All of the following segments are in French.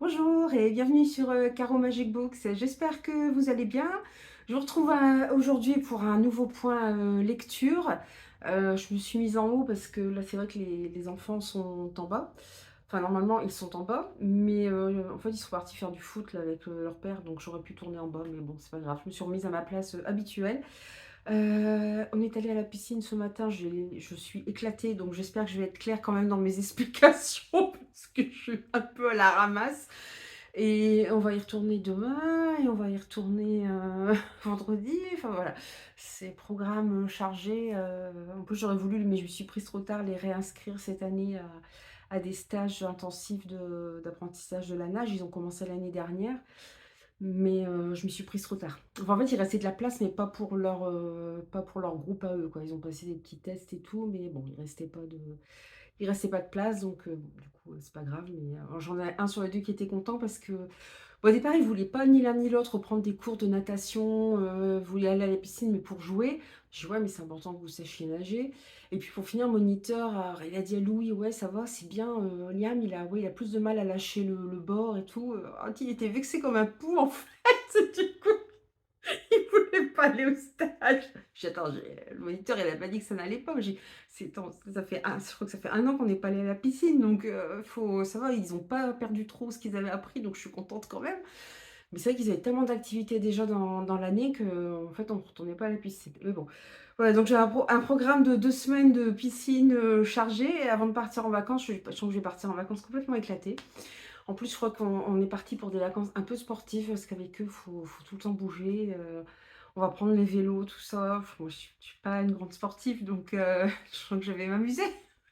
Bonjour et bienvenue sur Caro Magic Books. J'espère que vous allez bien. Je vous retrouve aujourd'hui pour un nouveau point lecture. Je me suis mise en haut parce que là c'est vrai que les enfants sont en bas. Enfin normalement ils sont en bas, mais en fait ils sont partis faire du foot là, avec leur père, donc j'aurais pu tourner en bas, mais bon c'est pas grave. Je me suis remise à ma place habituelle. On est allé à la piscine ce matin, je suis éclatée, donc j'espère que je vais être claire quand même dans mes explications parce que je suis un peu à la ramasse. Et on va y retourner demain et on va y retourner vendredi. Enfin voilà, c'est programme chargé. En plus, j'aurais voulu, mais je me suis prise trop tard, les réinscrire cette année à des stages intensifs d'apprentissage de la nage. Ils ont commencé l'année dernière. Mais je m'y suis prise trop tard. Enfin, en fait, il restait de la place, mais pas pour leur groupe à eux, quoi. Ils ont passé des petits tests et tout, mais bon, il restait pas de place, donc bon, du coup, c'est pas grave. Mais j'en ai un sur les 2 qui était content parce que, bon, au départ, ils voulaient pas ni l'un ni l'autre prendre des cours de natation, voulaient aller à la piscine, mais pour jouer. Je dis: «Ouais, mais c'est important que vous sachiez nager» et puis pour finir, moniteur, il a dit à Louis: «Ouais, ça va, c'est bien, Liam, il a plus de mal à lâcher le bord et tout», il était vexé comme un pou, en fait, du coup, il voulait pas aller au stage. J'ai dit: «Attends, le moniteur, il a pas dit que ça n'allait pas». J'ai c'est attends, ça fait un je crois que ça fait 1 an qu'on n'est pas allé à la piscine, donc faut ça va, ils ont pas perdu trop ce qu'ils avaient appris, donc je suis contente quand même. Mais c'est vrai qu'ils avaient tellement d'activités déjà dans l'année qu'en fait, on ne retournait pas à la piscine. Mais bon, voilà, donc j'ai un programme de 2 semaines de piscine, chargé et avant de partir en vacances, je sens que je vais partir en vacances complètement éclatée. En plus, je crois qu'on est parti pour des vacances un peu sportives parce qu'avec eux, faut tout le temps bouger, on va prendre les vélos, tout ça. Moi, je suis pas une grande sportive, donc je crois que je vais m'amuser.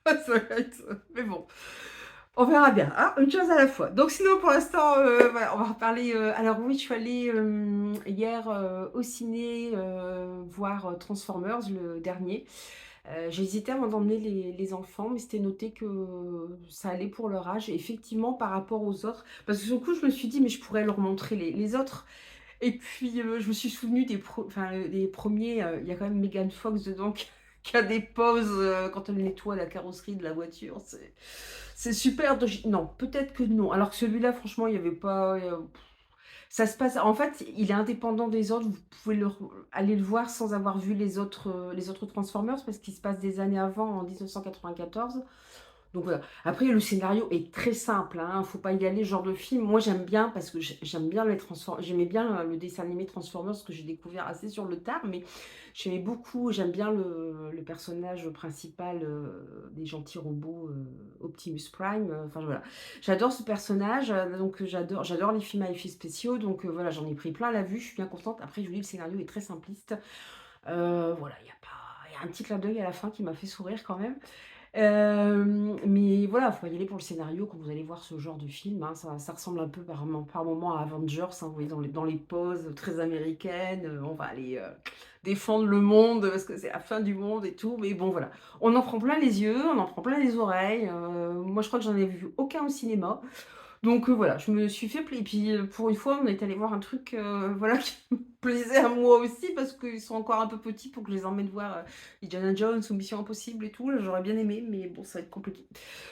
Ça va être mais bon, on verra bien, hein, une chose à la fois. Donc sinon, pour l'instant, voilà, on va reparler, alors oui, je suis allée, hier, au ciné, voir, Transformers, le dernier. J'ai hésité avant d'emmener les enfants, mais c'était noté que ça allait pour leur âge. Et effectivement, par rapport aux autres, parce que sur le coup, je me suis dit: «Mais je pourrais leur montrer les autres». Et puis, je me suis souvenue des premiers. Il y a quand même Megan Fox dedans qui a des poses, quand elle nettoie la carrosserie de la voiture. C'est super de non, peut-être que non. Alors que celui-là, franchement, il y avait pas, ça se passe en fait, il est indépendant des autres. Vous pouvez aller le voir sans avoir vu les autres Transformers parce qu'il se passe des années avant, en 1994. Donc voilà. Après, le scénario est très simple, hein, faut pas y aller, ce genre de film. Moi, j'aime bien parce que j'aime bien les Transformers. J'aimais bien le dessin animé Transformers que j'ai découvert assez sur le tard, mais j'aimais beaucoup, j'aime bien le personnage principal des gentils robots, Optimus Prime. Enfin voilà. J'adore ce personnage, donc j'adore les films à effets spéciaux, donc voilà, j'en ai pris plein la vue, je suis bien contente. Après, je vous dis, le scénario est très simpliste. Voilà, il y a un petit clin d'œil à la fin qui m'a fait sourire quand même. Mais voilà, faut y aller pour le scénario quand vous allez voir ce genre de film, hein. Ça ressemble un peu par moments à Avengers, hein, vous voyez dans les poses très américaines, on va aller, défendre le monde parce que c'est la fin du monde et tout. Mais bon voilà, on en prend plein les yeux, on en prend plein les oreilles, moi je crois que j'en ai vu aucun au cinéma. Donc voilà, je me suis fait pla et puis, pour une fois, on est allé voir un truc, voilà, qui me plaisait à moi aussi parce qu'ils sont encore un peu petits pour que je les emmène voir, Indiana Jones ou Mission Impossible et tout. Là, j'aurais bien aimé, mais bon, ça va être compliqué.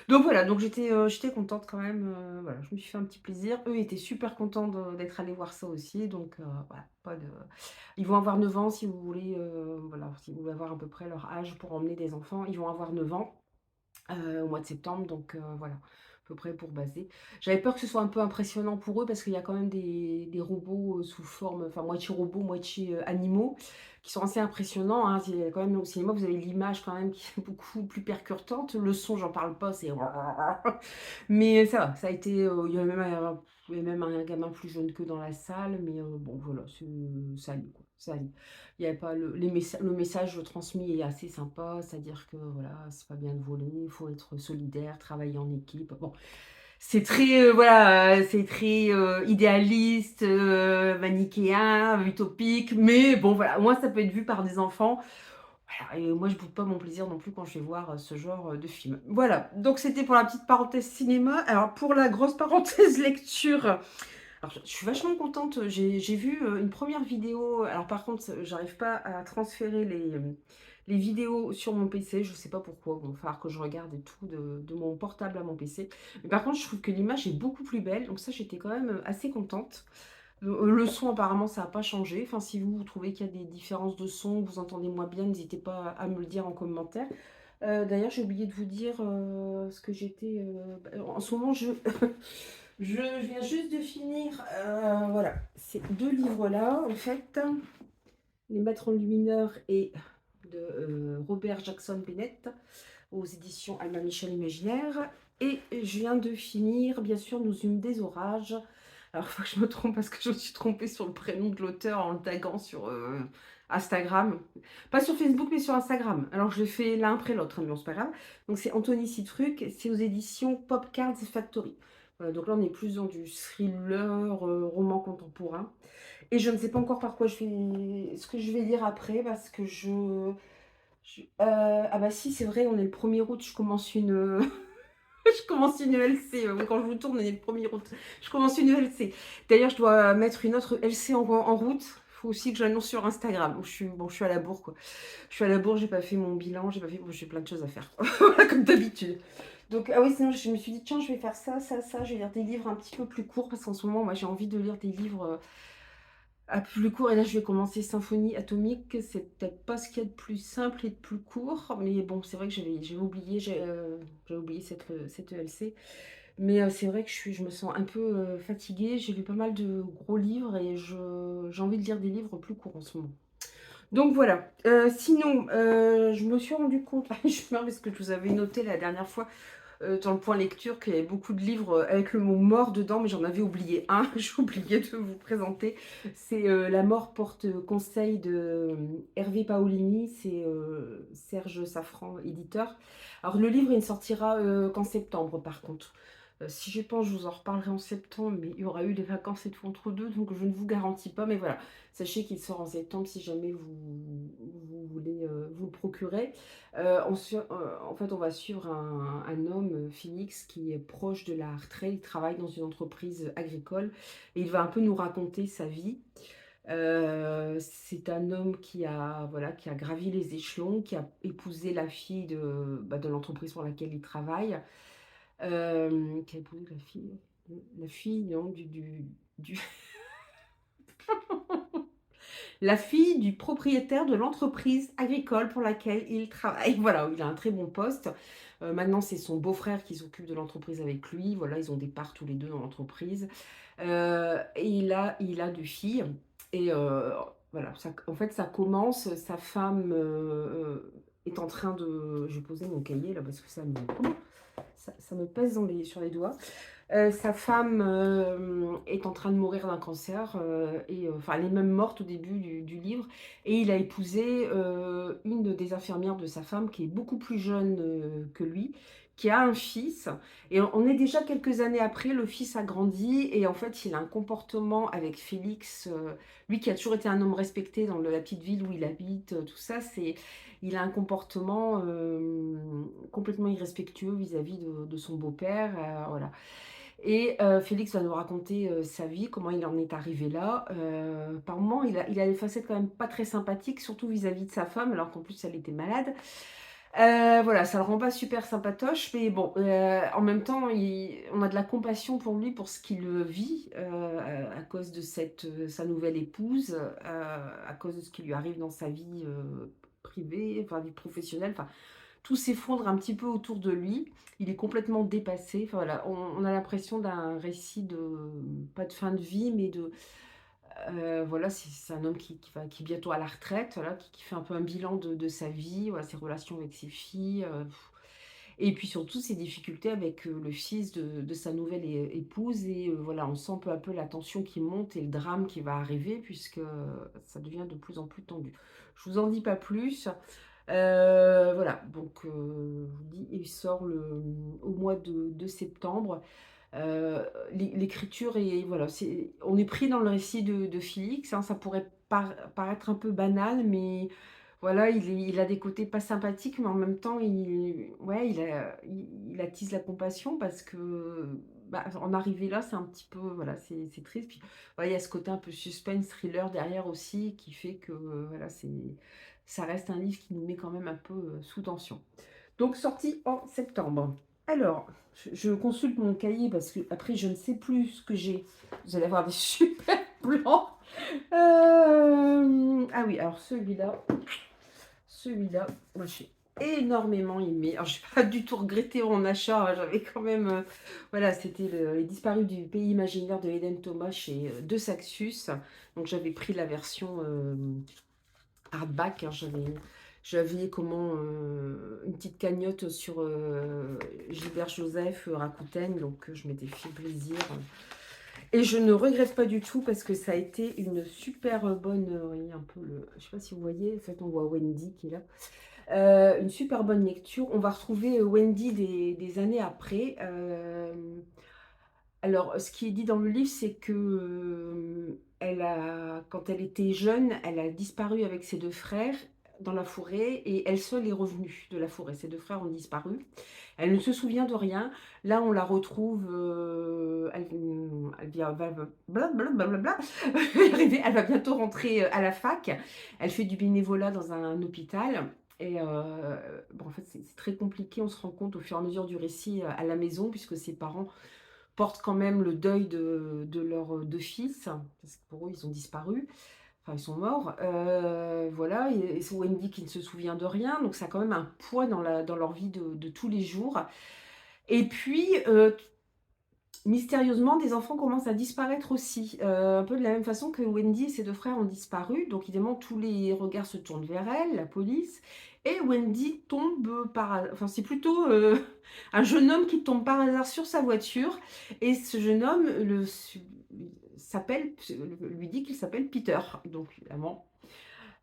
Donc voilà, donc j'étais contente quand même, voilà, je me suis fait un petit plaisir. Eux étaient super contents d'être allés voir ça aussi, donc voilà, pas de ils vont avoir 9 ans si vous voulez, voilà, si vous voulez avoir à peu près leur âge pour emmener des enfants, ils vont avoir 9 ans. Au mois de septembre, donc voilà, à peu près pour baser. J'avais peur que ce soit un peu impressionnant pour eux parce qu'il y a quand même des robots, sous forme enfin moitié robots, moitié, animaux, qui sont assez impressionnants, hein. C'est quand même au cinéma, vous avez l'image quand même qui est beaucoup plus percutante. Le son, j'en parle pas, c'est mais ça va, ça a été, il y avait même un gamin plus jeune qu'eux dans la salle, mais bon voilà, ça allait quoi, ça allait. Il y avait pas le message transmis est assez sympa, c'est-à-dire que voilà, c'est pas bien de voler, il faut être solidaire, travailler en équipe. Bon, c'est très, voilà, c'est très, idéaliste, manichéen, utopique, mais bon voilà, au moins ça peut être vu par des enfants. Voilà et moi je boude pas mon plaisir non plus quand je vais voir, ce genre, de film. Voilà, donc c'était pour la petite parenthèse cinéma. Alors pour la grosse parenthèse lecture, alors je suis vachement contente, j'ai vu, une première vidéo. Alors par contre, j'arrive pas à transférer les vidéos sur mon PC, je sais pas pourquoi, bon, il va falloir que je regarde et tout de mon portable à mon PC. Mais par contre, je trouve que l'image est beaucoup plus belle, donc ça, j'étais quand même, assez contente. Le son apparemment ça a pas changé. Enfin, si vous trouvez qu'il y a des différences de son, que vous entendez moins bien, n'hésitez pas à me le dire en commentaire. D'ailleurs, j'ai oublié de vous dire, ce que j'étais, en ce moment, je viens juste de finir, voilà, ces 2 livres-là, en fait. Les Maîtres enlumineurs et de, Robert Jackson Bennett, aux éditions Albin Michel Imaginaire. Et je viens de finir, bien sûr, Nous eûmes des orages. Alors, il faut que je me trompe parce que je me suis trompée sur le prénom de l'auteur en le taguant sur Instagram. Pas sur Facebook, mais sur Instagram. Alors, je l'ai fait l'un après l'autre, hein, mais bon, c'est pas grave. Donc, c'est Anthony Citruc, c'est aux éditions Pop Cards Factory. Donc là, on est plus dans du thriller, roman contemporain. Et je ne sais pas encore par quoi ce que je vais lire après, parce que ah bah si, c'est vrai, on est le 1er août, je commence une, je commence une LC, oui, quand je vous tourne, on est le 1er août. Je commence une LC. D'ailleurs, je dois mettre une autre LC en route. Il faut aussi que j'annonce sur Instagram. Bon, je suis à la bourre, quoi. Je suis à la bourre, j'ai pas fait mon bilan, j'ai plein de choses à faire. Voilà, comme d'habitude. Donc, ah oui, sinon, je me suis dit, tiens, je vais faire ça, ça, ça. Je vais lire des livres un petit peu plus courts, parce qu'en ce moment, moi, j'ai envie de lire des livres à plus court. Et là, je vais commencer Symphonie Atomique. C'est peut-être pas ce qu'il y a de plus simple et de plus court. Mais bon, c'est vrai que j'ai oublié cette ELC. Mais c'est vrai que je me sens un peu fatiguée. J'ai lu pas mal de gros livres et j'ai envie de lire des livres plus courts en ce moment. Donc voilà. Sinon, je me suis rendu compte, je me parce que je vous avais noté la dernière fois dans le point lecture qu'il y avait beaucoup de livres avec le mot mort dedans, mais j'en avais oublié un. J'ai oublié de vous présenter. C'est La mort porte conseil de Hervé Paolini. C'est Serge Safran, éditeur. Alors le livre, il ne sortira qu'en septembre, par contre. Si je pense, je vous en reparlerai en septembre, mais il y aura eu les vacances et tout entre deux, donc je ne vous garantis pas. Mais voilà, sachez qu'il sort en septembre si jamais vous voulez vous le procurer. En fait, on va suivre un homme, Félix, qui est proche de la retraite. Il travaille dans une entreprise agricole et il va un peu nous raconter sa vie. C'est un homme voilà, qui a gravi les échelons, qui a épousé la fille de l'entreprise pour laquelle il travaille. Qui a épousé la fille, non, du la fille du propriétaire de l'entreprise agricole pour laquelle il travaille. Voilà, il a un très bon poste. Maintenant, c'est son beau-frère qui s'occupe de l'entreprise avec lui. Voilà, ils ont des parts tous les deux dans l'entreprise. Et il a 2 filles. Et voilà, en fait, ça commence. Sa femme est en train de. Je vais poser mon cahier là parce que ça me pèse sur les doigts. Sa femme est en train de mourir d'un cancer, et enfin, elle est même morte au début du livre. Et il a épousé une des infirmières de sa femme, qui est beaucoup plus jeune que lui, qui a un fils. Et on est déjà quelques années après, le fils a grandi, et en fait, il a un comportement avec Félix, lui qui a toujours été un homme respecté dans la petite ville où il habite, tout ça, il a un comportement complètement irrespectueux vis-à-vis de son beau-père, voilà. Et Félix va nous raconter sa vie, comment il en est arrivé là. Par moments, il a des facettes quand même pas très sympathiques, surtout vis-à-vis de sa femme, alors qu'en plus elle était malade. Voilà, ça le rend pas super sympatoche, mais bon, en même temps, on a de la compassion pour lui, pour ce qu'il vit, à cause de sa nouvelle épouse, à cause de ce qui lui arrive dans sa vie privée, enfin vie professionnelle. Enfin, tout s'effondre un petit peu autour de lui. Il est complètement dépassé. Enfin, voilà, on a l'impression d'un récit pas de fin de vie, mais voilà, c'est un homme qui est bientôt à la retraite, voilà, qui fait un peu un bilan de sa vie, voilà, ses relations avec ses filles, et puis surtout ses difficultés avec le fils de sa nouvelle épouse. Et voilà, on sent peu à peu la tension qui monte et le drame qui va arriver, puisque ça devient de plus en plus tendu. Je vous en dis pas plus. Voilà, donc je vous dis, il sort au mois de septembre. L'écriture est voilà, on est pris dans le récit de Félix, hein. Ça pourrait paraître un peu banal, mais voilà, il a des côtés pas sympathiques, mais en même temps, ouais, il attise la compassion, parce que, bah, en arriver là, c'est un petit peu, voilà, c'est triste. Puis, ouais, il y a ce côté un peu suspense, thriller derrière aussi, qui fait que, voilà, ça reste un livre qui nous met quand même un peu, sous tension. Donc sorti en septembre. Alors, je consulte mon cahier parce que après je ne sais plus ce que j'ai. Vous allez avoir des super plans. Ah oui, alors celui-là, moi j'ai énormément aimé. Alors j'ai pas du tout regretté mon achat, hein, j'avais quand même, voilà, c'était Les Disparus du pays imaginaire de Eden Thomas chez De Saxus. Donc j'avais pris la version hardback, hein, j'avais comment une petite cagnotte sur Gilbert Joseph Rakuten, donc je m'étais fait plaisir. Et je ne regrette pas du tout parce que ça a été une super bonne, oui, un peu je sais pas si vous voyez, en fait on voit Wendy qui est là. Une super bonne lecture. On va retrouver Wendy des années après. Alors, ce qui est dit dans le livre, c'est que quand elle était jeune, elle a disparu avec ses deux frères dans la forêt et elle seule est revenue de la forêt. Ses deux frères ont disparu. Elle ne se souvient de rien. Là, on la retrouve. Blablabla. Elle va bientôt rentrer à la fac. Elle fait du bénévolat dans un hôpital. Et bon, en fait, c'est très compliqué. On se rend compte au fur et à mesure du récit à la maison, puisque ses parents portent quand même le deuil de leurs deux fils, parce que pour eux, ils ont disparu. Enfin, ils sont morts. Voilà, et c'est Wendy qui ne se souvient de rien, donc ça a quand même un poids dans leur vie de tous les jours. Et puis, mystérieusement, des enfants commencent à disparaître aussi, un peu de la même façon que Wendy et ses deux frères ont disparu. Donc évidemment, tous les regards se tournent vers elle, la police, et Wendy tombe enfin c'est plutôt un jeune homme qui tombe par hasard sur sa voiture, et ce jeune homme lui dit qu'il s'appelle Peter. Donc évidemment,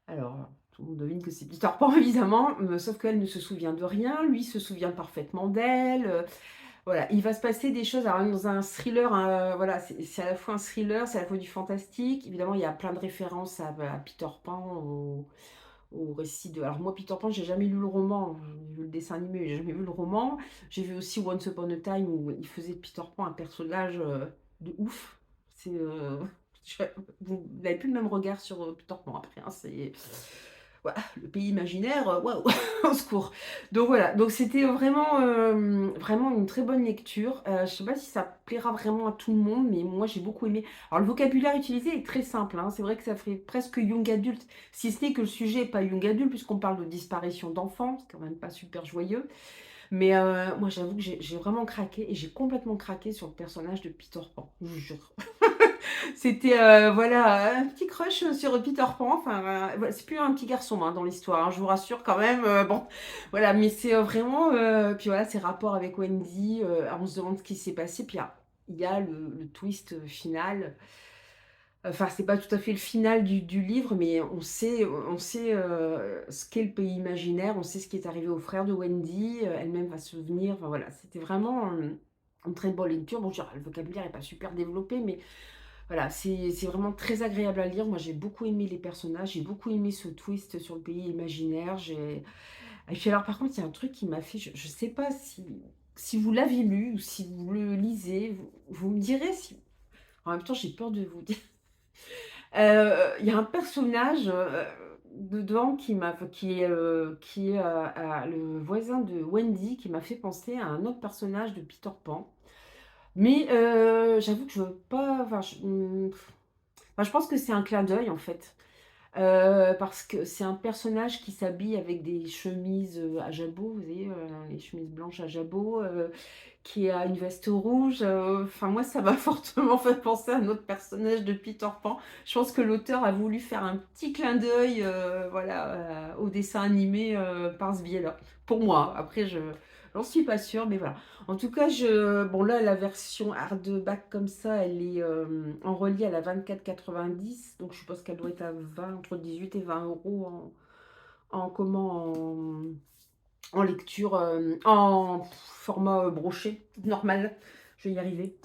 alors tout le monde devine que c'est Peter Pan évidemment, sauf qu'elle ne se souvient de rien, lui se souvient parfaitement d'elle. Voilà, il va se passer des choses alors dans un thriller, voilà, c'est à la fois un thriller, c'est à la fois du fantastique. Évidemment, il y a plein de références à Peter Pan, au récit de... Alors moi, Peter Pan, j'ai jamais lu le roman, j'ai vu le dessin animé, mais j'ai jamais vu le roman. J'ai vu aussi Once Upon a Time où il faisait de Peter Pan un personnage de ouf. C'est, je- vous n'avez plus le même regard sur Peter Pan après, hein, c'est... Voilà, le pays imaginaire, waouh, au secours. Donc voilà, donc c'était vraiment une très bonne lecture. Je ne sais pas si ça plaira vraiment à tout le monde, mais moi j'ai beaucoup aimé. Alors le vocabulaire utilisé est très simple, hein. C'est vrai que ça fait presque young adulte, si ce n'est que le sujet n'est pas young adulte, puisqu'on parle de disparition d'enfants, c'est quand même pas super joyeux. Mais moi j'avoue que j'ai vraiment craqué, et j'ai complètement craqué sur le personnage de Peter Pan, je vous jure. C'était voilà, un petit crush sur Peter Pan. Enfin, voilà, c'est plus un petit garçon hein, dans l'histoire, hein, je vous rassure quand même. Bon, voilà, mais c'est vraiment. Puis voilà, ses rapports avec Wendy. On se demande ce qui s'est passé. Puis il y a le twist final. Enfin, c'est pas tout à fait le final du livre, mais on sait ce qu'est le pays imaginaire. On sait ce qui est arrivé aux frères de Wendy. Elle-même va se souvenir. Enfin voilà, c'était vraiment une très bonne lecture. Bon, je dirais, le vocabulaire n'est pas super développé, mais voilà, c'est vraiment très agréable à lire. Moi, j'ai beaucoup aimé les personnages, j'ai beaucoup aimé ce twist sur le pays imaginaire. Et puis alors, par contre, il y a un truc qui m'a fait, je ne sais pas si vous l'avez lu ou si vous le lisez, vous me direz si... En même temps, j'ai peur de vous dire. Il y a un personnage dedans qui est le voisin de Wendy, qui m'a fait penser à un autre personnage de Peter Pan. Mais j'avoue que je veux pas... Enfin, je pense que c'est un clin d'œil en fait. Parce que c'est un personnage qui s'habille avec des chemises à jabot, vous voyez, les chemises blanches à jabot, qui a une veste rouge. Enfin, moi, ça m'a fortement fait penser à un autre personnage de Peter Pan. Je pense que l'auteur a voulu faire un petit clin d'œil, voilà, au dessin animé par ce biais-là. Pour moi, après, j'en suis pas sûre, mais voilà. En tout cas, bon là, la version hardback comme ça, elle est en relié à la 24,90. Donc, je suppose qu'elle doit être à 20, entre 18 et 20 euros en lecture, en format broché, normal. Je vais y arriver.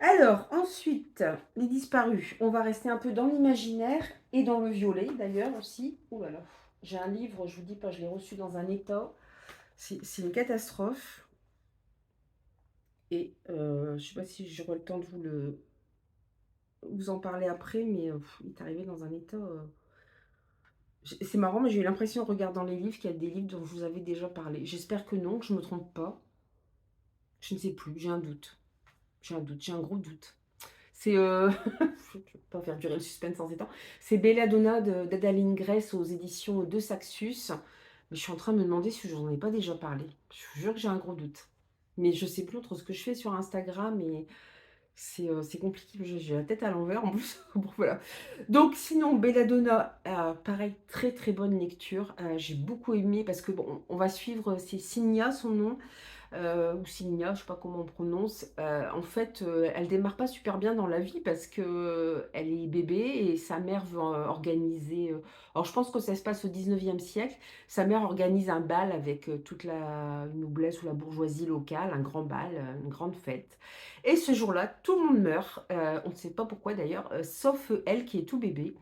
Alors, ensuite, les disparus. On va rester un peu dans l'imaginaire et dans le violet, d'ailleurs, aussi. Ouh là là, j'ai un livre, je vous dis pas, je l'ai reçu dans un état. C'est une catastrophe. Et je ne sais pas si j'aurai le temps de vous en parler après, mais il est arrivé dans un état C'est marrant, mais j'ai eu l'impression en regardant les livres qu'il y a des livres dont je vous avais déjà parlé. J'espère que non, que je me trompe pas. Je ne sais plus, j'ai un doute. J'ai un doute, j'ai un gros doute. C'est, je ne vais pas faire durer le suspense en ces temps. C'est Belladonna de d'Adaline Grace aux éditions de Saxus. Mais je suis en train de me demander si je n'en ai pas déjà parlé. Je vous jure que j'ai un gros doute. Mais je sais plus entre ce que je fais sur Instagram et c'est compliqué, j'ai la tête à l'envers en plus. Bon voilà. Donc sinon Belladonna, pareil, très, très bonne lecture. J'ai beaucoup aimé parce que bon, on va suivre, c'est Signa son nom. Ou Signa, je sais pas comment on prononce. En fait, elle démarre pas super bien dans la vie parce que, elle est bébé et sa mère veut, organiser, alors je pense que ça se passe au 19e siècle. Sa mère organise un bal avec, toute la noblesse ou la bourgeoisie locale, un grand bal, une grande fête et ce jour-là, tout le monde meurt, on ne sait pas pourquoi d'ailleurs, sauf elle qui est tout bébé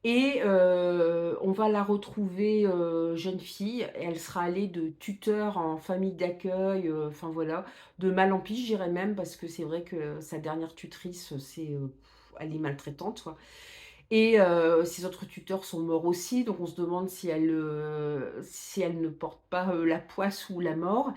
et on va la retrouver, jeune fille. Elle sera allée de tuteur en famille d'accueil, enfin voilà, de mal en pis, je dirais même, parce que c'est vrai que sa dernière tutrice, elle est maltraitante, quoi et ses autres tuteurs sont morts aussi, donc on se demande si elle ne porte pas, la poisse ou la mort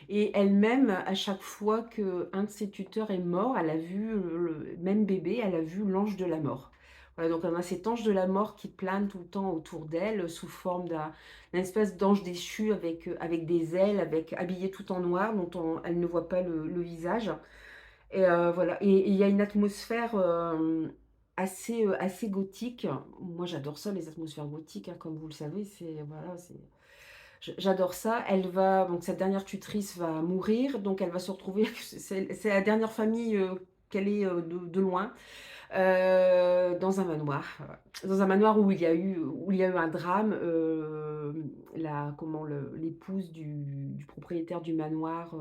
et elle-même, à chaque fois qu'un de ses tuteurs est mort, elle a vu, le même bébé, elle a vu l'ange de la mort. Voilà, donc on a cet ange de la mort qui plane tout le temps autour d'elle, sous forme d'un espèce d'ange déchu avec des ailes, habillé tout en noir, dont elle ne voit pas le visage. Et voilà et il y a une atmosphère, assez gothique. Moi, j'adore ça, les atmosphères gothiques, hein, comme vous le savez, c'est voilà, j'adore ça. Elle va donc cette dernière tutrice va mourir, donc elle va se retrouver c'est la dernière famille, qu'elle est, de loin, dans un manoir, voilà. Dans un manoir où il y a eu un drame, la comment le l'épouse du propriétaire du manoir,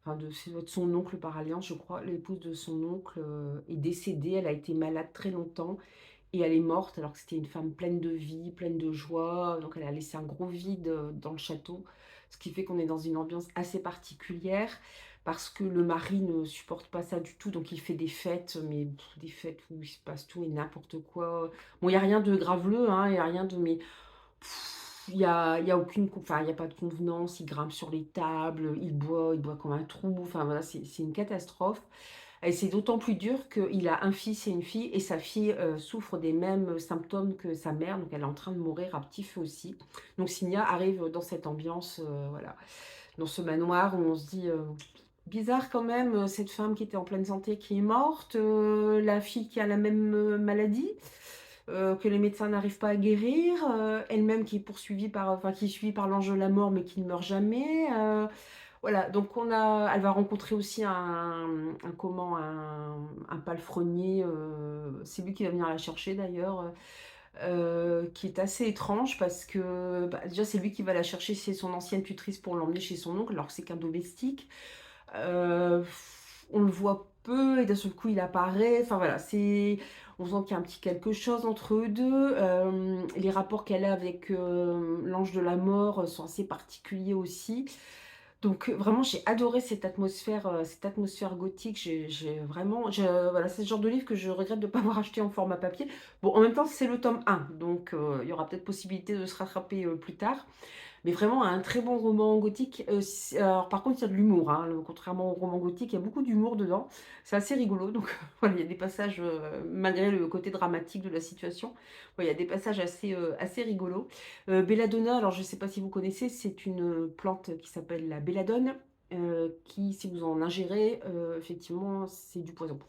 enfin de son oncle par alliance, je crois, l'épouse de son oncle, est décédée. Elle a été malade très longtemps et elle est morte alors que c'était une femme pleine de vie, pleine de joie, donc elle a laissé un gros vide, dans le château. Ce qui fait qu'on est dans une ambiance assez particulière parce que le mari ne supporte pas ça du tout, donc il fait des fêtes, mais des fêtes où il se passe tout et n'importe quoi. Bon, il y a rien de graveleux, hein, il y a rien de mais il y a aucune con enfin, il y a pas de convenance, il grimpe sur les tables, il boit comme un trou, enfin voilà, c'est une catastrophe et c'est d'autant plus dur qu'il a un fils et une fille et sa fille, souffre des mêmes symptômes que sa mère, donc elle est en train de mourir à petit feu aussi. Donc Signa arrive dans cette ambiance, voilà, dans ce manoir où on se dit, «Bizarre quand même, cette femme qui était en pleine santé qui est morte, la fille qui a la même, maladie». Que les médecins n'arrivent pas à guérir, elle-même qui est poursuivie par, enfin qui est suivie par l'ange de la mort, mais qui ne meurt jamais, voilà, donc elle va rencontrer aussi un palefrenier, c'est lui qui va venir la chercher d'ailleurs, qui est assez étrange parce que, bah, déjà c'est lui qui va la chercher chez son ancienne tutrice pour l'emmener chez son oncle, alors que c'est qu'un domestique. Heu, on le voit peu et d'un seul coup il apparaît, enfin voilà, on sent qu'il y a un petit quelque chose entre eux 2. Les rapports qu'elle a avec, l'ange de la mort, sont assez particuliers aussi. Donc, vraiment j'ai adoré cette atmosphère gothique. J'ai vraiment voilà, c'est le genre de livre que je regrette de ne pas avoir acheté en format papier. Bon, en même temps, c'est le tome 1, donc il y aura peut-être possibilité de se rattraper, plus tard. Mais vraiment un très bon roman gothique, s alors par contre il y a de l'humour, hein, contrairement au roman gothique, il y a beaucoup d'humour dedans. C'est assez rigolo donc voilà, il y a des passages, malgré le côté dramatique de la situation, ouais, il y a des passages assez rigolos. Belladonna, alors je ne sais pas si vous connaissez, c'est une, plante qui s'appelle la belladone, qui si vous en ingérez, effectivement c'est du poison.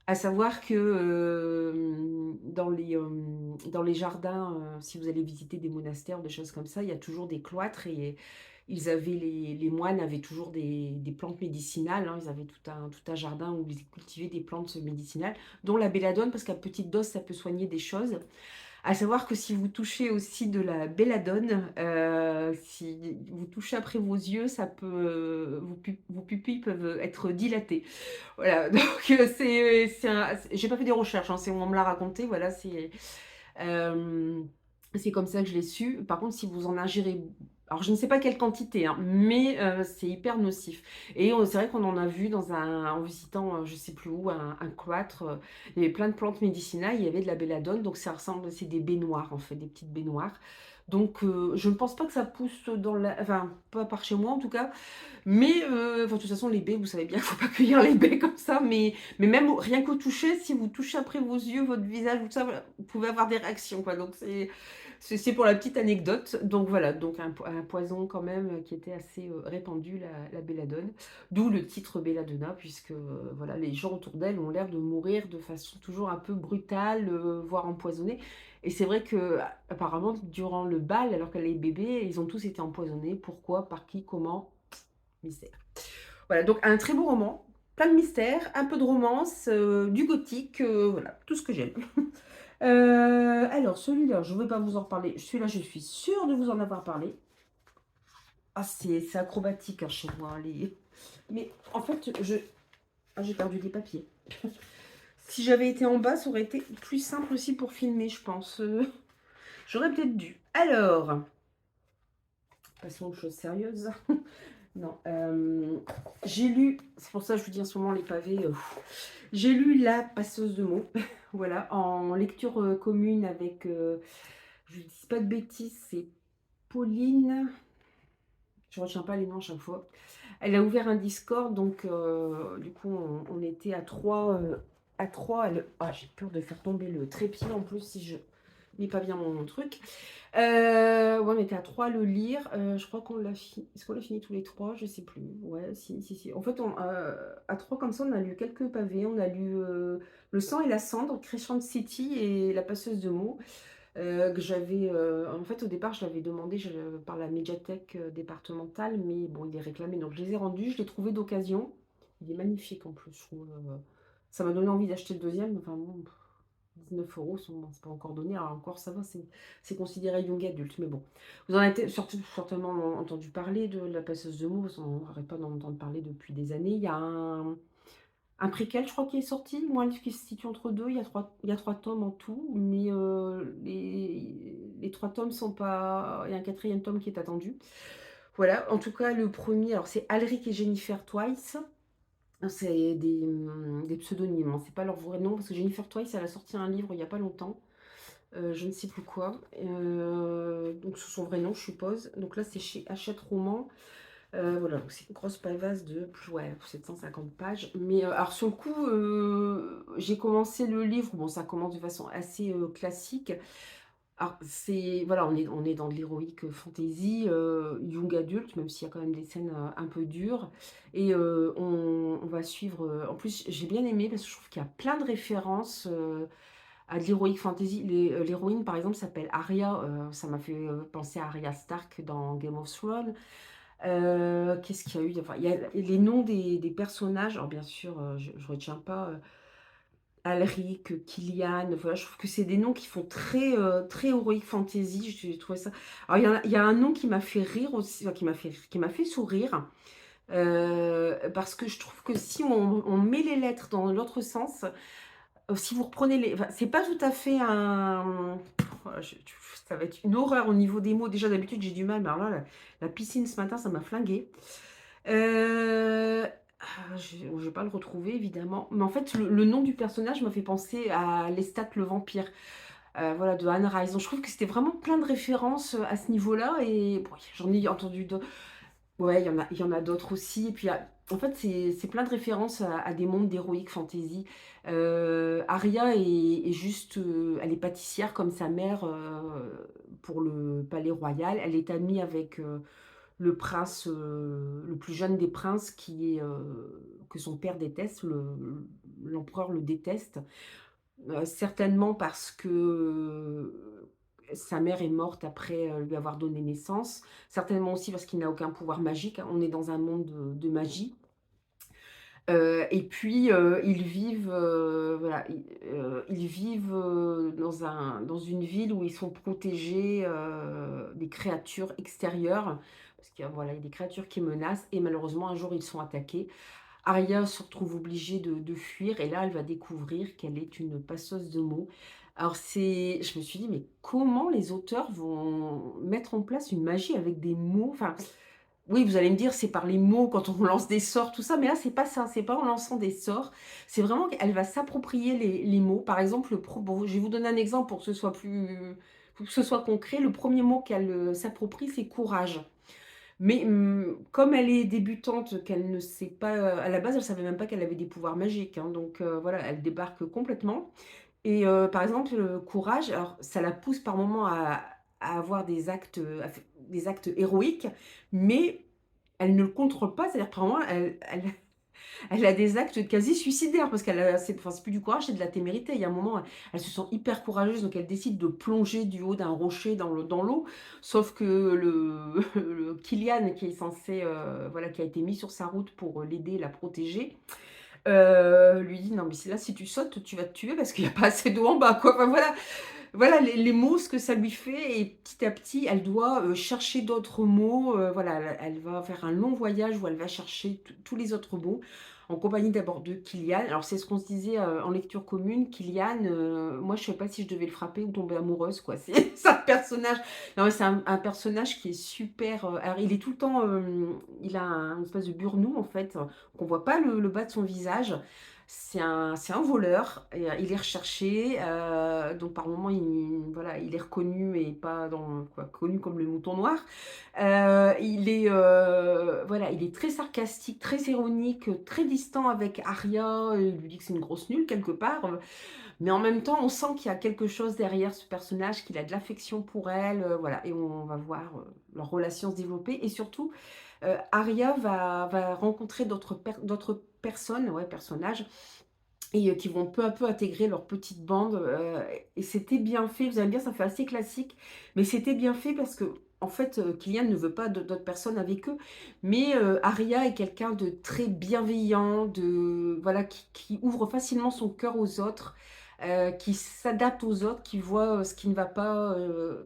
À savoir que, dans les jardins, si vous allez visiter des monastères, des choses comme ça, il y a toujours des cloîtres et les moines avaient toujours des plantes médicinales, hein. Ils avaient tout un jardin où ils cultivaient des plantes médicinales, dont la belladone, parce qu'à petite dose, ça peut soigner des choses. À savoir que si vous touchez aussi de la belladone, si vous touchez après vos yeux, ça peut, vos pupilles peuvent être dilatées. Voilà, donc j'ai pas fait des recherches, hein, on me l'a raconté, voilà, hem, c'est comme ça que je l'ai su. Par contre, si vous en ingérez Alors je ne sais pas quelle quantité, hein, mais c'est hyper nocif et c'est vrai qu'on en a vu en visitant, je sais plus où, un cloître, il y avait plein de plantes médicinales, il y avait de la belladone, donc ça ressemble c'est des baignoires, en fait, des petites baignoires. Donc je ne pense pas que ça pousse dans la enfin, pas par chez moi, en tout cas, mais enfin, de toute façon, les baies, vous savez bien qu'il ne faut pas cueillir les baies comme ça, mais même rien qu'au toucher, si vous touchez après vos yeux, votre visage, tout ça, voilà, vous pouvez avoir des réactions, quoi. Donc c'est pour la petite anecdote. Donc voilà, donc un poison quand même qui était assez répandu, la belladone. D'où le titre Belladonna, puisque voilà, les gens autour d'elle ont l'air de mourir de façon toujours un peu brutale, voire empoisonnée. Et c'est vrai que apparemment, durant le bal, alors qu'elle est bébé, ils ont tous été empoisonnés. Pourquoi, par qui, comment? Mystère. Voilà, donc un très beau roman, plein de mystères, un peu de romance, du gothique, voilà, tout ce que j'aime. Alors celui-là, je ne vais pas vous en reparler. Celui-là, je suis sûre de vous en avoir parlé. Ah, c'est acrobatique, hein, chez moi, les mais en fait, j'ai perdu des papiers. Si j'avais été en bas, ça aurait été plus simple aussi pour filmer, je pense, j'aurais peut-être dû. Alors, passons aux choses sérieuses. Non, j'ai lu, c'est pour ça que je vous dis en ce moment les pavés, j'ai lu La passeuse de mots, voilà, en lecture commune avec, je ne dis pas de bêtises, c'est Pauline, je ne retiens pas les noms à chaque fois. Elle a ouvert un Discord, donc du coup, on était à trois. À trois ah, j'ai peur de faire tomber le trépied en plus si je mets pas bien mon truc. Ouais, on était à 3 à le lire. Je crois qu'on l'a fini. Est-ce qu'on l'a fini tous les trois? Je sais plus. Ouais, si, si, si. En fait, à 3 comme ça, on a lu quelques pavés. On a lu Le sang et la cendre, Crescent City et La passeuse de mots. Que j'avais. En fait, au départ, je l'avais demandé par la médiathèque départementale, mais bon, il est réclamé. Donc, je les ai rendus. Je l'ai trouvé d'occasion. Il est magnifique en plus, je trouve. Ça m'a donné envie d'acheter le deuxième. Enfin, bon, 19 €, bon, c'est pas encore donné. Alors encore, ça va, c'est considéré young adulte. Mais bon, vous en avez certainement entendu parler de La passeuse de mots. On n'arrête pas d'en entendre parler depuis des années. Il y a un préquel, je crois, qui est sorti. Moi, un livre qui se situe entre deux. Il y a trois tomes en tout. Mais les trois tomes sont pas... Il y a un quatrième tome qui est attendu. Voilà, en tout cas, le premier, alors c'est Alric et Jennifer Twice. C'est des pseudonymes, hein, c'est pas leur vrai nom, parce que Jennifer Twice, elle a sorti un livre il y a pas longtemps, je ne sais plus quoi, donc sous son vrai nom, je suppose. Donc là, c'est chez Hachette Roman. Voilà, donc c'est une grosse pavasse de ouais, 750 pages. Mais alors sur le coup, j'ai commencé le livre, bon, ça commence de façon assez classique. Alors, voilà, on est dans de l'héroïque fantasy, young adulte, même s'il y a quand même des scènes un peu dures. Et on va suivre. En plus, j'ai bien aimé parce que je trouve qu'il y a plein de références à de l'héroïque fantasy. L'héroïne, par exemple, s'appelle Arya. Ça m'a fait penser à Arya Stark dans Game of Thrones. Qu'est-ce qu'il y a eu? Enfin, il y a les noms des personnages. Alors, bien sûr, je ne retiens pas. Alric, Kylian, voilà, je trouve que c'est des noms qui font très heroic fantasy, j'ai trouvé ça. Alors il y a un nom qui m'a fait rire aussi, enfin qui m'a fait sourire, parce que je trouve que si on met les lettres dans l'autre sens, si vous reprenez enfin, c'est pas tout à fait un oh ça va être une horreur au niveau des mots. Déjà d'habitude j'ai du mal, mais alors là, la piscine ce matin, ça m'a flinguée. Heu, je vais pas le retrouver évidemment, mais en fait le nom du personnage m'a fait penser à Lestat le vampire, voilà, de Anne Rice. Donc je trouve que c'était vraiment plein de références, à ce niveau-là et bon, j'en ai entendu d'autres. Ouais, il y en a d'autres aussi et puis en fait c'est plein de références à des mondes d'heroic fantasy. Arya est juste, elle est pâtissière comme sa mère, pour le palais royal. Elle est amie avec, le prince, le plus jeune des princes que son père déteste, l'empereur le déteste, certainement parce que sa mère est morte après, lui avoir donné naissance, certainement aussi parce qu'il n'a aucun pouvoir magique, hein. On est dans un monde de magie. Et puis, ils vivent, voilà, ils vivent, dans une ville où ils sont protégés, des créatures extérieures. Parce qu'il y a voilà, il y a des créatures qui menacent et malheureusement un jour ils sont attaqués. Arya se retrouve obligée de fuir et là elle va découvrir qu'elle est une passeuse de mots. Alors je me suis dit: «Mais comment les auteurs vont mettre en place une magie avec des mots?» Enfin, oui, vous allez me dire, c'est par les mots quand on lance des sorts, tout ça, mais là, c'est pas ça, c'est pas en lançant des sorts. C'est vraiment qu'elle va s'approprier les mots. Par exemple, bon, je vais vous donner un exemple pour que ce soit concret. Le premier mot qu'elle, s'approprie, c'est courage. Mais, comme elle est débutante, qu'elle ne sait pas, à la base, elle savait même pas qu'elle avait des pouvoirs magiques, hein, donc voilà, elle débarque complètement et par exemple, courage, alors ça la pousse par moments à avoir des actes, des actes héroïques, mais elle ne le contrôle pas, c'est-à-dire par moments, elle a des actes quasi suicidaires parce qu'elle a c'est plus du courage, c'est de la témérité. Il y a un moment, elle se sent hyper courageuse, donc elle décide de plonger du haut d'un rocher dans l'eau. Sauf que le Kylian qui est censé, voilà, qui a été mis sur sa route pour l'aider, la protéger, lui dit: «Non mais si là, si tu sautes, tu vas te tuer parce qu'il y a pas assez d'eau en bas, quoi». Enfin voilà, voilà les mots, ce que ça lui fait et petit à petit, elle doit, chercher d'autres mots, voilà, elle va faire un long voyage où elle va chercher tous les autres mots, en compagnie d'abord de Kylian. Alors c'est ce qu'on se disait, en lecture commune, Kylian, moi je ne savais pas si je devais le frapper ou tomber amoureuse quoi. C'est un personnage, non mais c'est un personnage qui est super, alors il est tout le temps, il a un espèce de burnou en fait, qu'on voit pas le bas de son visage. C'est un voleur et il est recherché, donc par moments, voilà, il est reconnu, mais pas dans quoi, connu comme le mouton noir. Il est, voilà, il est très sarcastique, très ironique, très distant avec Arya, il lui dit que c'est une grosse nulle quelque part, mais en même temps, on sent qu'il y a quelque chose derrière ce personnage, qu'il a de l'affection pour elle, voilà et on va voir, leur relation se développer et surtout, Arya va rencontrer d'autres personnes, ouais, personnages et qui vont peu à peu intégrer leur petite bande, et c'était bien fait. Vous allez me dire, ça fait assez classique, mais c'était bien fait parce que en fait, Kylian ne veut pas d'autres personnes avec eux, mais Arya est quelqu'un de très bienveillant, de voilà, qui ouvre facilement son cœur aux autres, qui s'adapte aux autres, qui voit, ce qui ne va pas,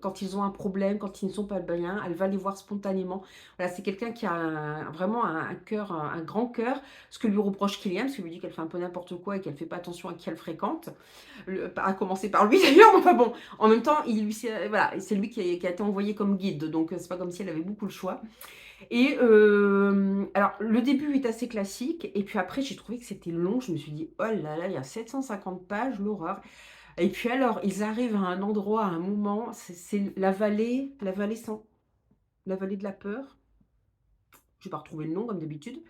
quand ils ont un problème, quand ils ne sont pas bien, elle va les voir spontanément. Voilà, c'est quelqu'un qui a vraiment un cœur, un grand cœur, ce que lui reproche Kylian, parce qu'il lui dit qu'elle fait un peu n'importe quoi et qu'elle fait pas attention à qui elle fréquente. À commencer par lui d'ailleurs, enfin bon, en même temps, voilà, c'est lui qui a été envoyé comme guide, donc c'est pas comme si elle avait beaucoup le choix. Et alors le début est assez classique, et puis après j'ai trouvé que c'était long, je me suis dit: «Oh là là, il y a 750 pages, l'horreur». Et puis alors, ils arrivent à un endroit, à un moment, c'est la vallée de la peur. Je vais pas retrouver le nom comme d'habitude.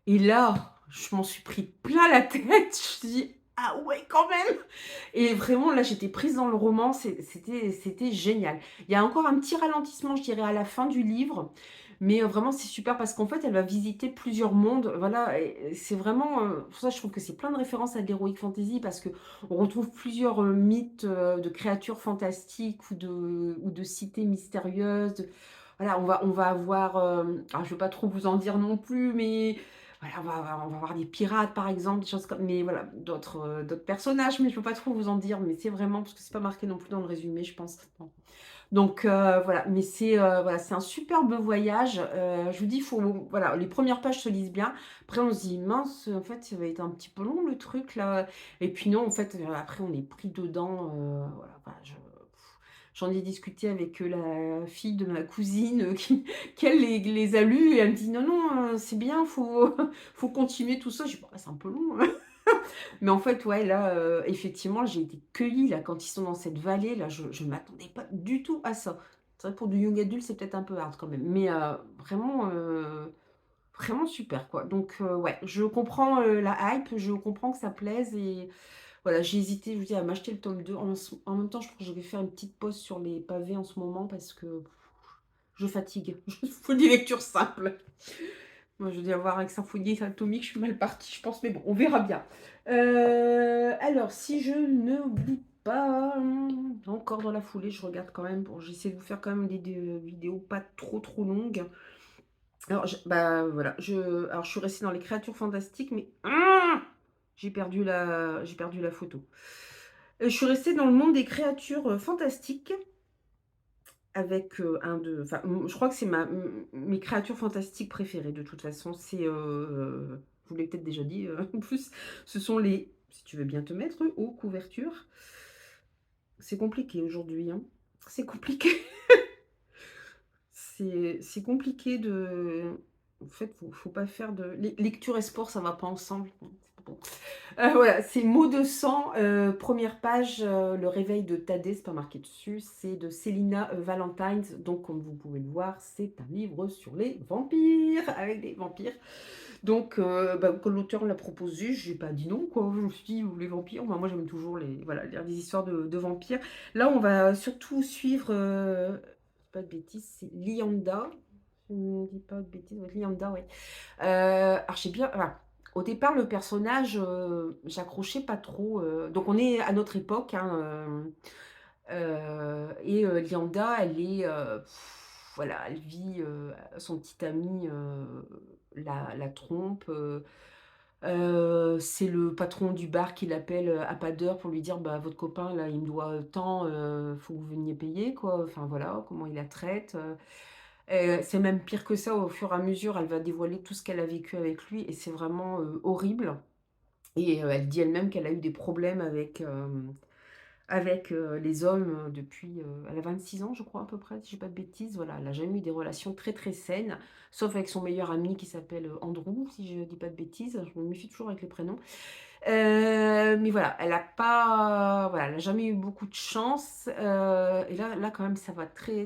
Et là, je m'en suis pris plein la tête. Je me suis dit: «Ah ouais, quand même!» Et vraiment là, j'étais prise dans le roman, c'était génial. Il y a encore un petit ralentissement, je dirais, à la fin du livre, mais vraiment c'est super parce qu'en fait, elle va visiter plusieurs mondes, voilà et c'est vraiment, pour ça je trouve que c'est plein de références à de l'heroic fantasy parce qu'on retrouve plusieurs, mythes, de créatures fantastiques ou de cités mystérieuses, voilà, on va avoir, alors je ne veux pas trop vous en dire non plus, mais voilà, on va avoir des pirates, par exemple, des choses comme mais voilà, d'autres personnages, mais je peux pas trop vous en dire, mais c'est vraiment parce que c'est pas marqué non plus dans le résumé, je pense. Bon. Donc voilà, mais voilà, c'est un superbe voyage, je vous dis, il faut voilà, les premières pages se lisent bien. Après on se dit: «Mince, en fait, ça va être un petit peu long le truc là» et puis non, en fait, après on est pris dedans, voilà, enfin j'en ai discuté avec, la fille de ma cousine, qui elle les a lus et elle me dit: «Non, non, c'est bien, faut continuer tout ça». Je dis: «Bah, c'est un peu long». Mais en fait, ouais, là, effectivement, j'ai été cueillie, là, quand ils sont dans cette vallée, là, je ne m'attendais pas du tout à ça. C'est vrai que pour du young adulte, c'est peut-être un peu hard quand même, mais vraiment, vraiment super, quoi. Donc ouais, je comprends, la hype, je comprends que ça plaise et voilà, j'ai hésité, je vous dis, à m'acheter le tome 2. En même temps, je crois que je vais faire une petite pause sur les pavés en ce moment parce que je fatigue. Il faut des lectures simples. Moi, je vais avoir avec Symphonie Atomique, je suis mal partie, je pense, mais bon, on verra bien. Alors, si je n'oublie pas, encore dans la foulée, je regarde quand même, bon, j'essaie de vous faire quand même des vidéos pas trop trop longues. Alors, bah voilà, alors je suis restée dans les créatures fantastiques, mais j'ai perdu la photo. Je suis restée dans le monde des créatures fantastiques avec enfin, je crois que c'est mes créatures fantastiques préférées de toute façon. Je vous l'ai peut-être déjà dit, en plus, ce sont les, si tu veux bien te mettre, aux couvertures. C'est compliqué aujourd'hui, hein. C'est compliqué. C'est compliqué de en fait, faut pas faire de lecture et sport, ça va pas ensemble. C'est pas bon. Voilà, c'est Mots de sang, 1 page, Le réveil de Thaddée, c'est pas marqué dessus, c'est de Célina, Valentines. Donc comme vous pouvez le voir, c'est un livre sur les vampires, avec des vampires. Donc bah, quand l'auteur l'a proposé, j'ai pas dit non, quoi. Je me suis dit: «Les vampires», bah, moi j'aime toujours les voilà, lire des histoires de vampires. Là, on va surtout suivre, pas de bêtises, c'est Lianda. Je ne dis pas de bêtises, ouais, Lianda, ouais. Alors j'ai bien voilà, au départ, le personnage, j'accrochais pas trop, donc on est à notre époque, hein, et Lianda, elle est, voilà, elle vit, son petit ami, la trompe, c'est le patron du bar qui l'appelle, à pas d'heure pour lui dire: «Bah, votre copain là, il me doit tant, faut que vous veniez payer quoi». Enfin voilà, comment il la traite, c'est même pire que ça, au fur et à mesure, elle va dévoiler tout ce qu'elle a vécu avec lui et c'est vraiment, horrible et elle dit elle-même qu'elle a eu des problèmes avec, les hommes, depuis, elle a 26 ans je crois à peu près, si je dis pas de bêtises. Voilà, elle a jamais eu des relations très, très saines, sauf avec son meilleur ami qui s'appelle, Andrew, si je dis pas de bêtises. Je me méfie toujours avec les prénoms. Mais voilà, elle a pas voilà, elle a jamais eu beaucoup de chance, et là quand même ça va très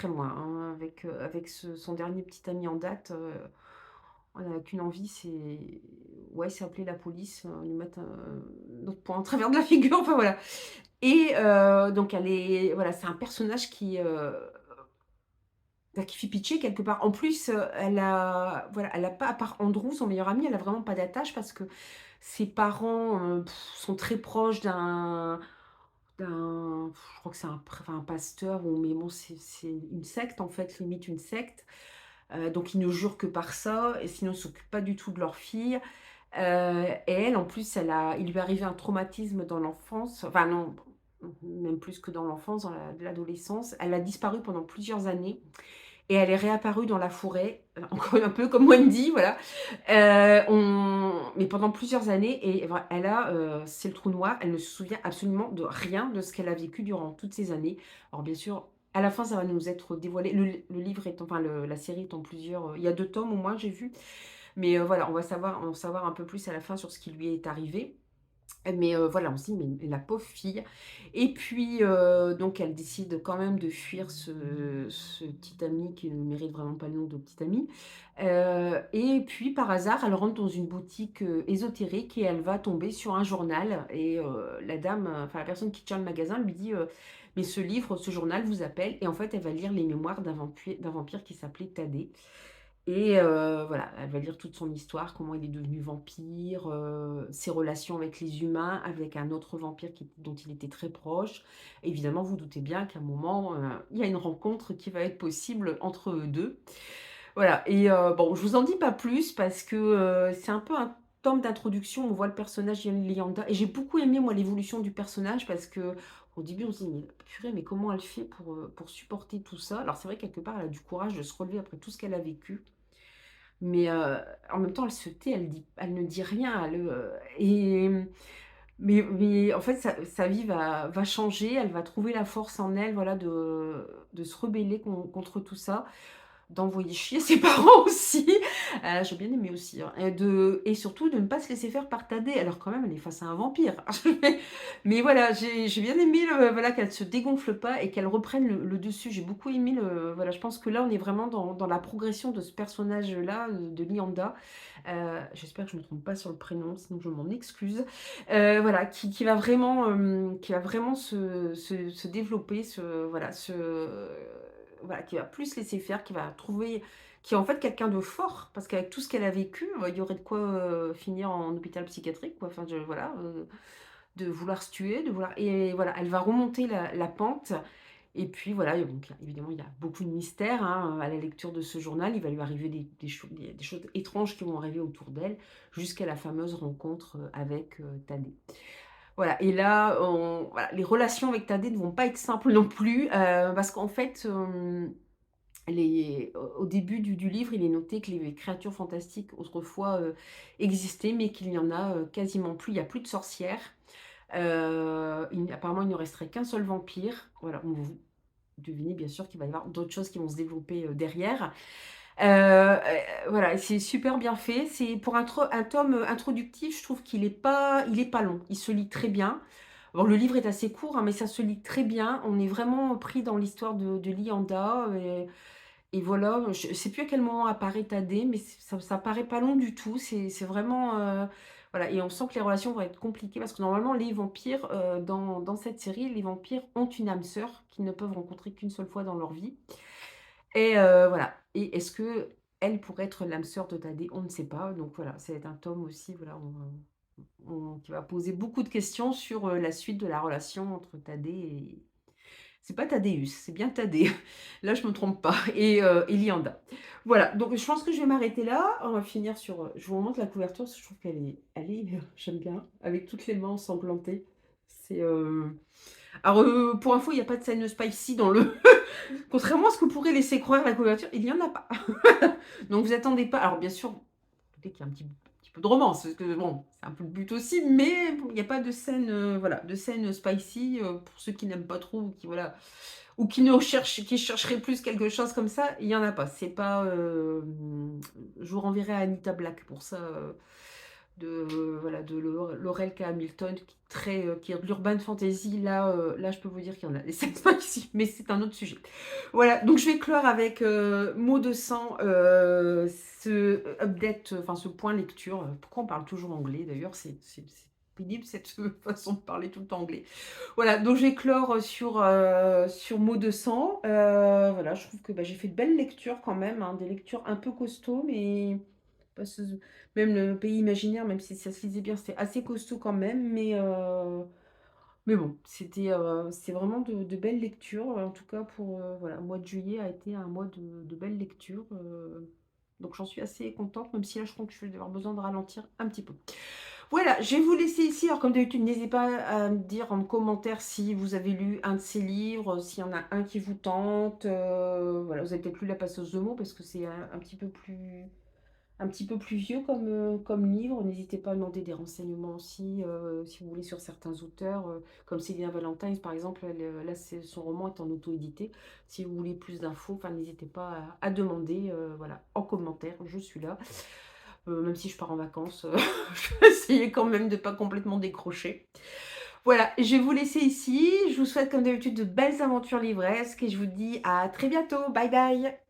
loin, hein, avec son dernier petit ami en date, on n'a qu'une envie, c'est appeler la police, lui mettre, notre poing en travers de la figure, enfin voilà. Et donc elle est voilà, c'est un personnage bah, qui fait pitié quelque part. En plus, elle a pas à part Andrew, son meilleur ami, elle a vraiment pas d'attache parce que ses parents, sont très proches je crois que c'est un pasteur ou mais bon, c'est une secte en fait, limite une secte. Donc ils ne jurent que par ça et sinon ils s'occupent pas du tout de leur fille. Et elle, en plus, il lui est arrivé un traumatisme dans l'enfance, enfin non, même plus que dans l'enfance, dans l'adolescence. Elle a disparu pendant plusieurs années et elle est réapparue dans la forêt, encore un peu comme Wendy, voilà. Mais pendant plusieurs années et c'est le trou noir, elle ne se souvient absolument de rien de ce qu'elle a vécu durant toutes ces années. Alors bien sûr, à la fin, ça va nous être dévoilé. Le livre est enfin la série est en plusieurs, il y a 2 tomes au moins, j'ai vu. Mais voilà, on va savoir un peu plus à la fin sur ce qui lui est arrivé. Mais voilà, on se dit: «Mais la pauvre fille» et puis, donc elle décide quand même de fuir ce petit ami qui ne mérite vraiment pas le nom de petit ami. Et puis par hasard, elle rentre dans une boutique, ésotérique et elle va tomber sur un journal et la dame, enfin la personne qui tient le magasin lui dit, «Mais ce livre, ce journal vous appelle» et en fait, elle va lire les mémoires d'un vampire qui s'appelait Thaddée. Et voilà, elle va lire toute son histoire, comment il est devenu vampire, ses relations avec les humains, avec un autre vampire dont il était très proche. Évidemment, vous doutez bien qu'à un moment, il y a une rencontre qui va être possible entre eux 2. Voilà et bon, je vous en dis pas plus parce que, c'est un peu un tome d'introduction. On voit le personnage Lianda et j'ai beaucoup aimé moi l'évolution du personnage parce qu'au début on se dit: «Mais purée, mais comment elle fait pour supporter tout ça?» Alors c'est vrai quelque part elle a du courage de se relever après tout ce qu'elle a vécu. Mais, en même temps, elle se tait, elle ne dit rien, mais en fait, sa vie va changer, elle va trouver la force en elle, voilà, de se rebeller contre tout ça. D'envoyer chier ses parents aussi, j'ai bien aimé aussi, hein et surtout de ne pas se laisser faire par Thaddée, alors quand même elle est face à un vampire. Mais voilà, j'ai bien aimé voilà qu'elle se dégonfle pas et qu'elle reprenne le dessus. J'ai beaucoup aimé voilà, je pense que là on est vraiment dans la progression de ce personnage-là, de Lianda. J'espère que je ne me trompe pas sur le prénom, sinon je m'en excuse. Voilà, qui va vraiment se développer, voilà, qui va plus laisser faire, qui est en fait quelqu'un de fort, parce qu'avec tout ce qu'elle a vécu, il y aurait de quoi, finir en hôpital psychiatrique, quoi. Enfin, voilà, de vouloir se tuer, de vouloir et voilà, elle va remonter la pente et puis voilà, et donc évidemment, il y a beaucoup de mystères, hein, à la lecture de ce journal. Il va lui arriver des choses étranges qui vont arriver autour d'elle, jusqu'à la fameuse rencontre, avec, Thaddée. Voilà et là, voilà, les relations avec Thaddée ne vont pas être simples non plus, parce qu'en fait, au début du livre, il est noté que les créatures fantastiques autrefois, existaient, mais qu'il y en a, quasiment plus. Il y a plus de sorcières. Apparemment, il ne resterait qu'un seul vampire. Voilà, on vous devinez bien sûr qu'il va y avoir d'autres choses qui vont se développer, derrière. Voilà, c'est super bien fait. C'est pour un tome, introductif, je trouve qu'il est pas long. Il se lit très bien. Bon, le livre est assez court, hein, mais ça se lit très bien. On est vraiment pris dans l'histoire de Lianda et voilà, je ne sais plus à quel moment apparaît Thaddée, mais ça paraît pas long du tout. C'est vraiment, voilà, et on sent que les relations vont être compliquées parce que normalement les vampires, dans cette série, les vampires ont une âme sœur qu'ils ne peuvent rencontrer qu'une seule fois dans leur vie et voilà, et est-ce qu'elle pourrait être l'âme sœur de Thaddée? On ne sait pas, donc voilà, c'est un tome aussi, voilà, qui va poser beaucoup de questions sur, la suite de la relation entre Thaddée et c'est pas Thaddeus, c'est bien Thaddée. Là, je me trompe pas et Lianda. Voilà, donc je pense que je vais m'arrêter là. On va finir sur, je vous montre la couverture parce que je trouve qu'elle est j'aime bien, avec toutes les mains ensanglantées. C'est, alors, pour info, il y a pas de scène spicy dans le contrairement à ce que pourrait laisser croire la couverture, il y en a pas. Donc vous attendez pas alors bien sûr, dès qu'il y a un petit peu de romance, parce que bon, c'est un peu le but aussi, mais bon, il y a pas de scène, voilà, de scène spicy, pour ceux qui n'aiment pas trop ou qui voilà, ou qui chercheraient plus quelque chose comme ça, il y en a pas. C'est pas, je vous renverrai à Anita Black pour ça, voilà, de Laurel K. Hamilton, qui est de l'urban fantasy. Là, je peux vous dire qu'il y en a des scènes pas ici, mais c'est un autre sujet. Voilà, donc je vais clore avec mot de sang, ce update, enfin ce point lecture. Pourquoi on parle toujours anglais d'ailleurs? C'est pénible cette façon de parler tout le temps anglais. Voilà, donc je vais clore sur mot de sang. Voilà, je trouve que bah, j'ai fait de belles lectures quand même, hein, des lectures un peu costauds, mais pas même le pays imaginaire, même si ça se lisait bien, c'était assez costaud quand même, mais bon, c'est vraiment de belles lectures. En tout cas, voilà, le mois de juillet a été un mois de belles lectures. Donc j'en suis assez contente, même si là, je crois que je vais avoir besoin de ralentir un petit peu. Voilà, je vais vous laisser ici. Alors, comme d'habitude, n'hésitez pas à me dire en commentaire si vous avez lu un de ces livres, s'il y en a un qui vous tente. Voilà, vous avez peut-être lu La Passeuse de mots parce que c'est un petit peu plus vieux comme livre. N'hésitez pas à demander des renseignements aussi, si vous voulez, sur certains auteurs, comme Céline Valentine, par exemple. Là, son roman est en auto-édité. Si vous voulez plus d'infos, enfin, n'hésitez pas à demander, voilà, en commentaire. Je suis là. Même si je pars en vacances, je vais essayer quand même de ne pas complètement décrocher. Voilà, je vais vous laisser ici. Je vous souhaite comme d'habitude de belles aventures livresques et je vous dis à très bientôt. Bye bye.